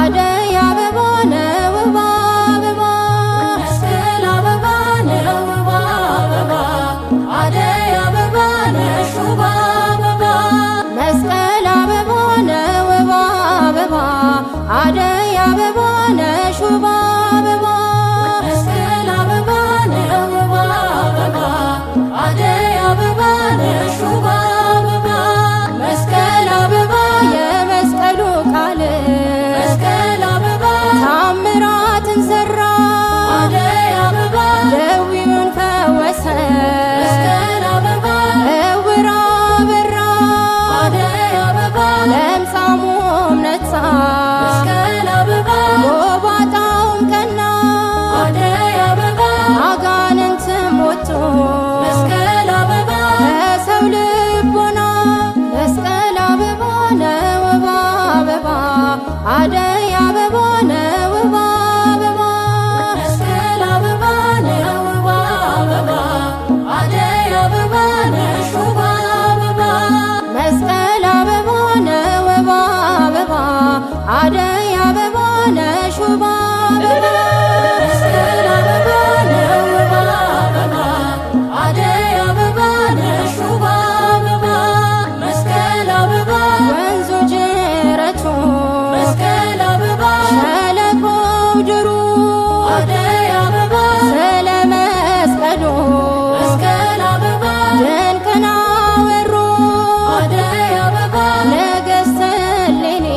አደይ አበባ ነው ውብ አበባ መስቀል አበባ ነው ውብ አበባ አደይ አበባ ነሽ ውብ አበባ መስቀል አበባ ነው ውብ አበባ አደይ አበባ ነሽ ውብ አበባ መስቀል አበባ ነው ውብ አበባ አደይ አበባ ነሽ ውብ አበባ መስቀል አበባ የመስቀሉ ቃል መስቀል አበባ ታምራትን ሰራ አደይ አበባ ደዌውን ፈወሰ መስቀል አበባ ዕውር አበራ አደይ አበባ ለምጻሙም ነጻ መስቀል አበባ ጎባጣውም ቀና አደይ አበባ አጋንንትም ወጡ መስቀል አበባ ከሰው ልቦና መስቀል አበባ ነው ውብ አበባ አደይ አበባ ነው ውብ አበባ መስቀል አበባ ነው ውብ አበባ አደይ አበባ ነሽ ውብ አበባ መስቀል አበባ ነው ውብ አበባ አደይ አበባ ነሽ ውብ አበባ መስቀል አበባ ነው ውብ አበባ አደይ አበባ ነሽ ውብ አበባ መስቀል አበባ ወንዙ ጅረቱ መስቀል አበባ ሸለቆው ድሩ አደይ አበባ ስለ መስቀሉ መስቀል አበባ ድንቅን አወሩ አደይ አበባ ነገሥት እሌኒ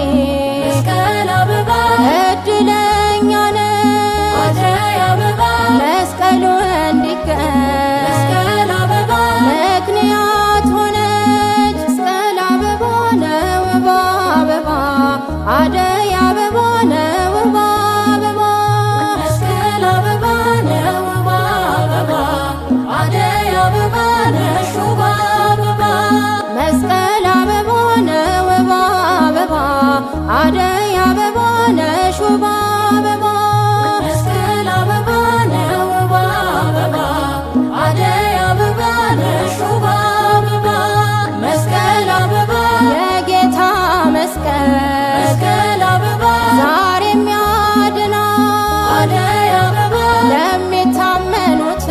መስቀል አበባ እድለኛ ነሽ አደይ አበባ መስቀሉ እንዲገኝ መስቀል አበባ ምክንያት ሆነች መስቀል አበባ ነው ውብ አበባ አደይ አበባ ነው ውብ አበባ መስቀል አበባ ነው ውብ አበባ አደይ አበባ ነሽ ውብ አበባ መስቀል አበባ ነው ውብ አበባ አደይ አበባ ነሽ ውብ አበባ መስቀል አበባ ነው ውብ አበባ አደይ አበባ ነሽ ውብ አበባ መስቀል አበባ የጌታ መስቀል መስቀል አበባ ዛሬም ያድናል አደይ አበባ ለሚታመኑት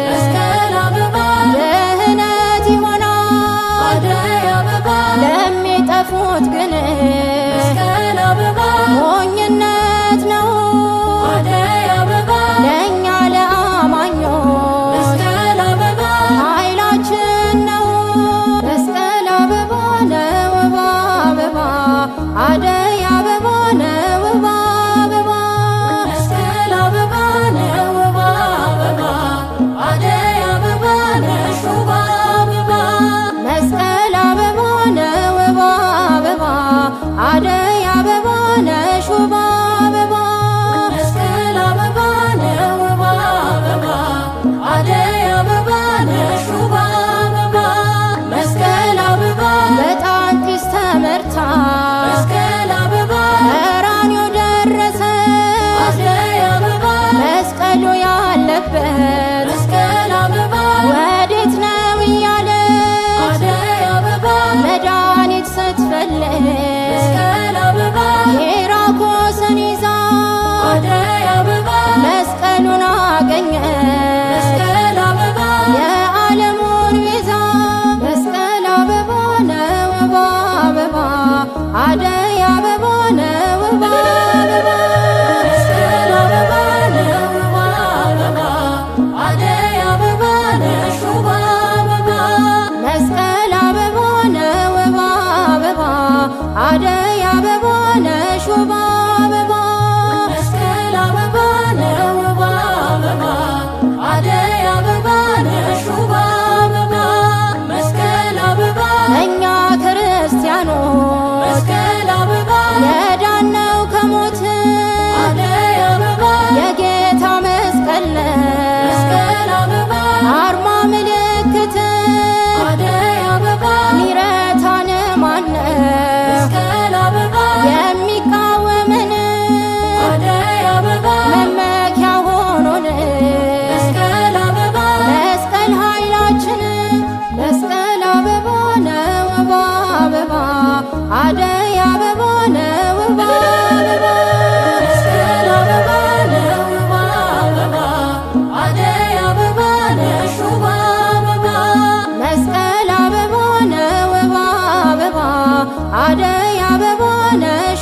መስቀል አበባ ድህነት ይሆናል አደይ አበባ ለሚጠፉት ግን መስቀል አበባ ሞኝነት ነው አደይ አበባ ለእኛ ለአማኞች መስቀል አበባ ኃይላችን ነው መስቀል አበባ ነው ውብ አበባ አደይ አበባ ነው ውብ አበባ መስቀል አበባ ነው ውብ አበባ አደይ አበባ ነሽ ውብ አበባ መስቀል አበባ ነው ውብ አበባ አደይ አበባ ነሽ ውብ አበባ መስቀል አበባ ነው ውብ አበባ አደይ አበባ ነሽ ውብ አበባ መስቀል አበባ በጣንጢስ ተመርታ መስቀል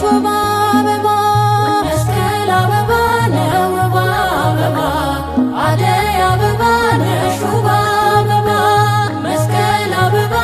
ውብ አበባ መስቀል አበባ ነው ውብ አበባ አደይ አበባ ነሽ ውብ አበባ መስቀል አበባ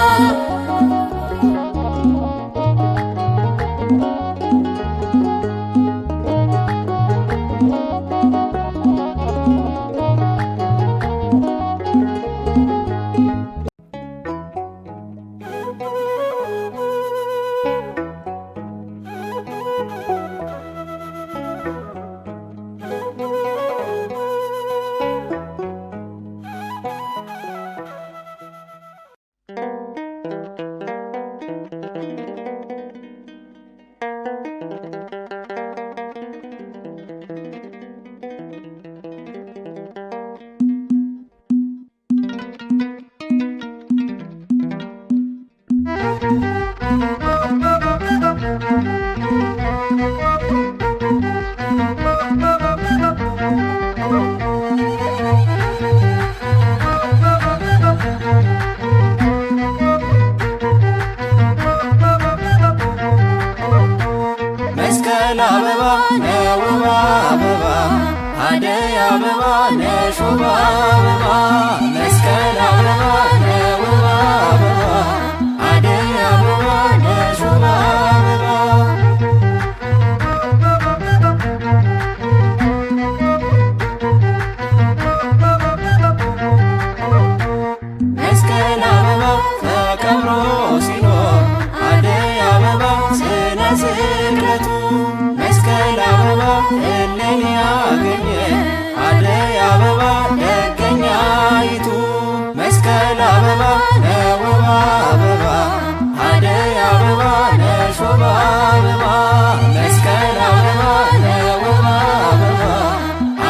መስቀል አበባ ነው ውብ አበባ አደይ አበባ ነሽ ውብ አበባ መስቀል አበባ ነው ውብ አበባ አደይ አበባ ነሽ ውብ አበባ መስቀል አበባ ተከብሮ ሲኖር አደይ አበባ ስነ ስቅለቱ መስቀል አበባ እሌኒ ያገኘ አደይ አበባ ደገኛይቱ መስቀል አበባ ነው ውብ አበባ አደይ አበባ ነሽ ውብ አበባ መስቀል አበባ ነው ውብ አበባ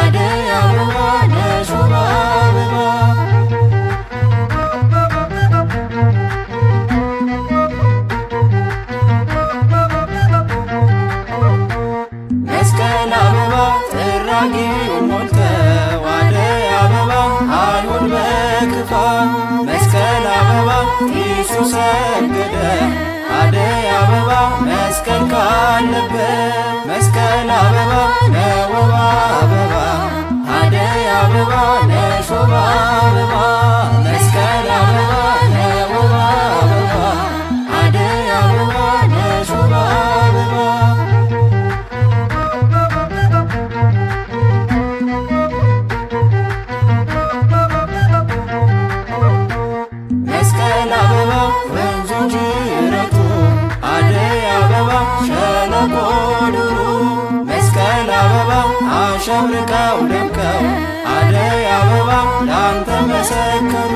አደይ አበባ ነሽ ውብ አበባ መስቀል አበባ ጥራጊው ሞልተው አደይ አበባ አይሁድ በክፋት መስቀል አበባ ጢሱ ሰገደ አደይ አበባ መስቀል ካለበት መስቀል አበባ ነው ውብ አበባ አደይ አበባ ነሽ ውብ አበባ መስቀል አበባ ነው ውብ አበባ አደይ አበባ ነሽ ውብ አበባ መስቀል አበባ ወንዙ ጅረቱ አደይ አበባ ሸለቆ ዱሩ መስቀል አበባ አሸብርቀው ደምቀው አደይ አበባ ላንተ መሰከሩ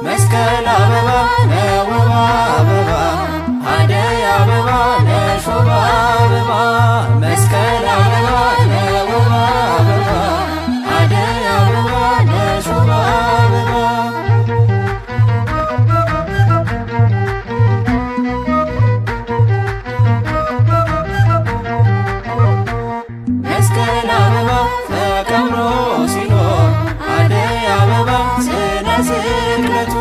መስቀል አበባ ነው ውብ አበባ አደይ አበባ ነሽ ውብ አበባ መስቀል አበባ ነው ውብ አበባ አደይ አበባ ነሽ ውብ አበባ መስቀል አበባ ተከብሮ ሲኖር አደይ አበባ ስነ ስቅለቱ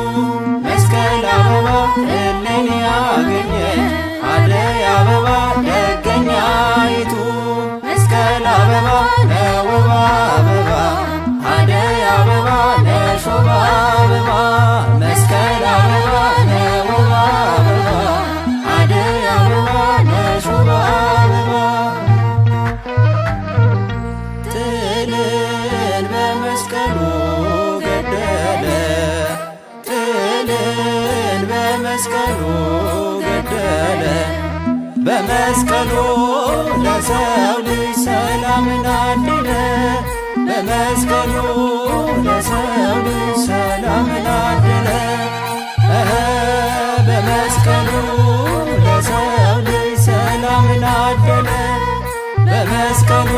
መስቀል አበባ እሌኒ ያገኘ አደይ አበባ ደገኛይቱ መስቀል አበባ ነው ውብ አበባ አደይ አበባ ነሽ ውብ አበባ መስቀል አበባ ነው ውብ አበባ አደይ አበባ ነሽ ውብ አበባ ጥልን በመስቀሉ ገደለ ጥልን በመስቀሉ ገደለ በመስቀሉ ለሰው ልጅ ሰላምን አደለ በመስቀሉ ለሰው ልጅ ሰላምን አደለ በመስቀሉ ለሰው ልጅ ሰላምን አደለ በመስቀሉ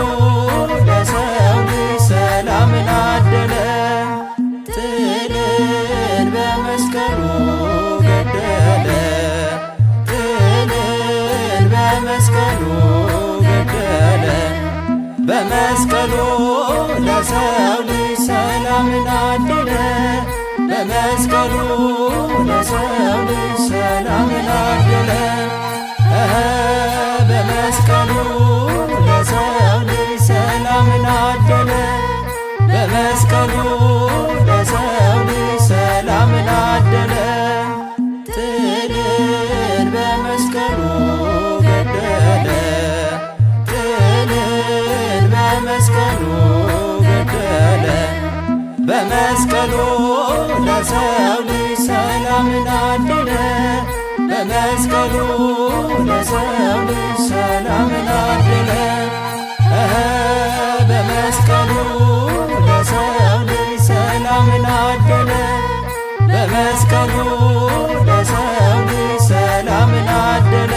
ለሰው ልጅ ሰላምን አደለ ጥልን በመስቀሉ ገደለ ጥልን በመስቀሉ ገደለ በመስቀሉ ለሰው ልጅ ሰላምን አደለ በመስቀሉ ለሰው ልጅ ሰላምን አደለ በመስቀሉ በመስቀሉ ለሰው ልጅ ሰላምን አደለ በመስቀሉ ለሰው ልጅ ሰላምን አደለ ጥልን በመስቀሉ ገደለ ጥልን በመስቀሉ ገደለ በመስቀሉ ለሰው ልጅ ሰላምን አደለ በመስቀሉ ለሰው ልጅ ሰላምን አደለ በመስቀሉ ለሰው ልጅ ሰላምን አደለ በመስቀሉ ለሰው ልጅ ሰላምን አደለ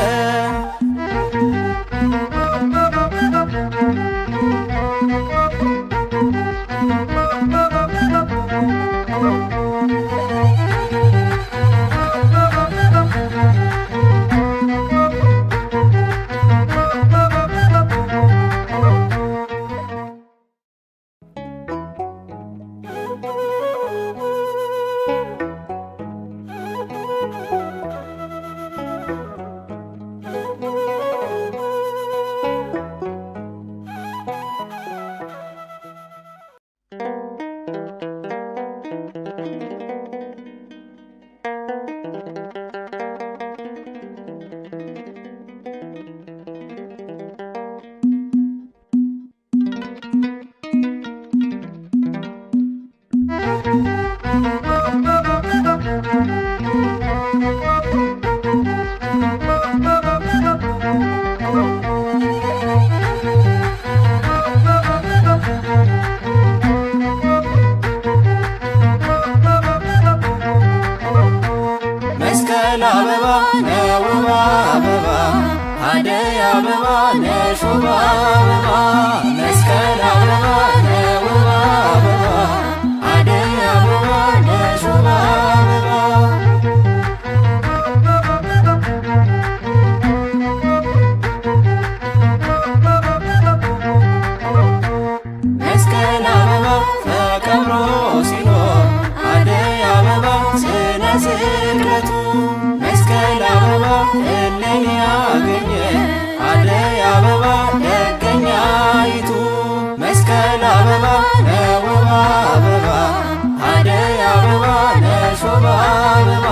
መስቀል አበባ ነውብ አበባ አደይ አበባ ነሽ ውብ አበባ መስቀል አበባ ነውብ አበባ አደይ አበባ ነሽ ውብ አበባ መስቀል አበባ ተከብሮ ሲኖር አደይ አበባ ስነ ስቅለቱ መስቀል አበባ እሌኒ ያገኘ አደይ አበባ ደገኛይቱ መስቀል አበባ ነውብ አበባ አደይ አበባ ነሽ ውብ አበባ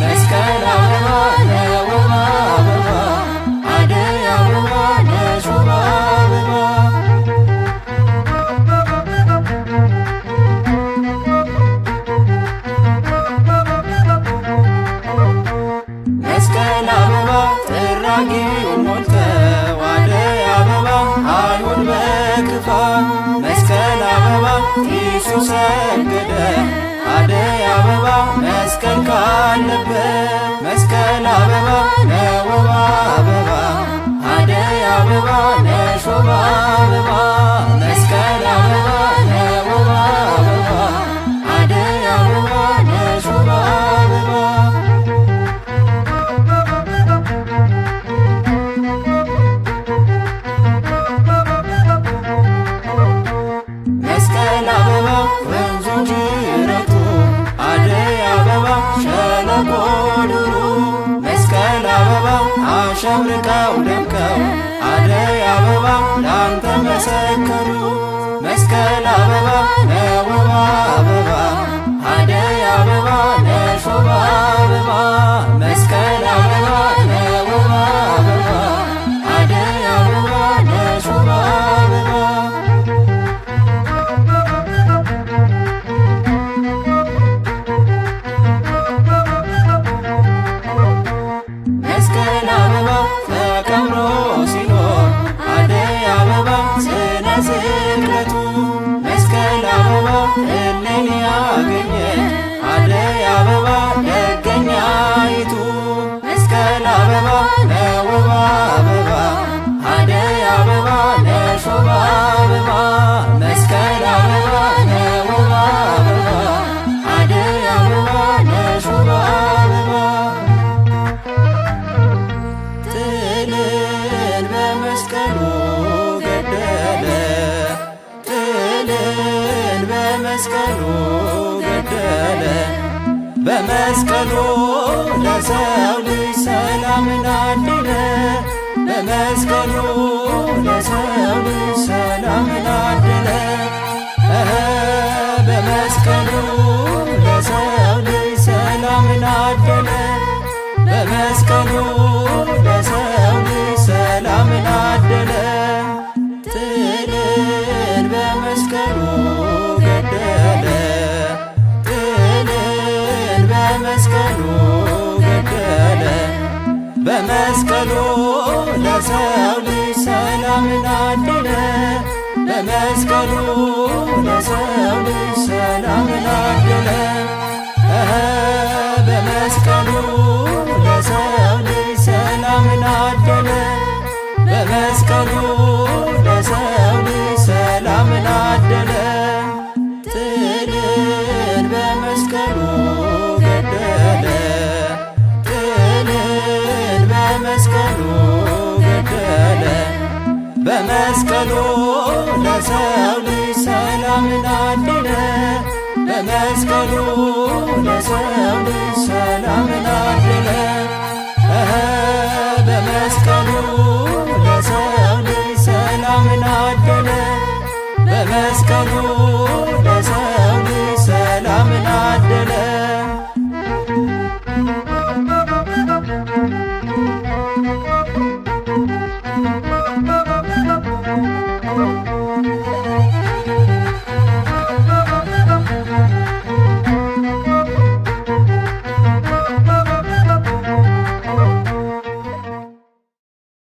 መስቀል አበባ ነውብ አበባ አደይ አበባ ነሽ ውብ አበባ መስቀል አበባ ጥራጊው ሞልተው አደይ አበባ አይሁን በክፋት መስቀል አበባ ጢሱ ሰገደ አደይ አበባ መስቀል ካለበት መስቀል አበባ ነውብ አበባ አደይ አበባ ነሽ ውብ አበባ መስቀል አበባ ነውብ አበባ አደይ አበባ ነሽ ውብ አበባ መስቀል አበባ ወንዙ ጅረቱ አደይ አበባ ሸለቆ ዱሩ መስቀል አበባ አሸብርቀው ደምቀው አደይ አበባ ላንተ መሰከሩ መስቀል አበባ ነውብ አበባ አደይ አበባ ነሽ ውብ አበባ መስቀል አበባ ነውብ አበባ አደይ አበባ ነሽ ውብ አበባ መስቀል አበባ ተከብሮ ሲኖር አደይ አበባ ስነ ስቅለቱ መስቀል አበባ እሌኒ ያገኘ አደይ አበባ ደገኛይቱ መስቀል አበባ ነውብ አበባ አደይ አበባ ነሽ ውብ አበባ መስቀል አበባ ነውብ አበባ አደይ አበባ ነሽ ውብ አበባ ጥልን በመስቀሉ ገደለ ጥልን በመስቀሉ ገደለ በመስቀሉ ለሰው ልጅ ሰላምን አደለ በመስቀሉ ለሰው ልጅ ሰላምን አደለ። በመስቀሉ ለሰው ልጅ ሰላምን አደለ። በመስቀሉ ለሰው ልጅ ሰላምን አደለ። ጥልን በመስቀሉ ገደለ። ጥልን በመስቀሉ ገደለ። በመስቀሉ ለሰው ልጅ ሰላምን አደለ። በመስቀሉ ለሰው ልጅ ሰላምን አደለ። በመስቀሉ ለሰው ልጅ ሰላምን አደለ። በመስቀሉ ለሰው ልጅ ሰላምን አደለ። ጥልን በመስቀሉ ገደለ። ጥልን በመስቀሉ ገደለ። በመስቀሉ ለሰው ልጅ ሰላምን አደለ። በመስቀሉ ለሰው ልጅ ሰላምን አደለ። በመስቀሉ ለሰው ልጅ ሰላምን አደለ። በመስቀሉ ለሰው ልጅ ሰላምን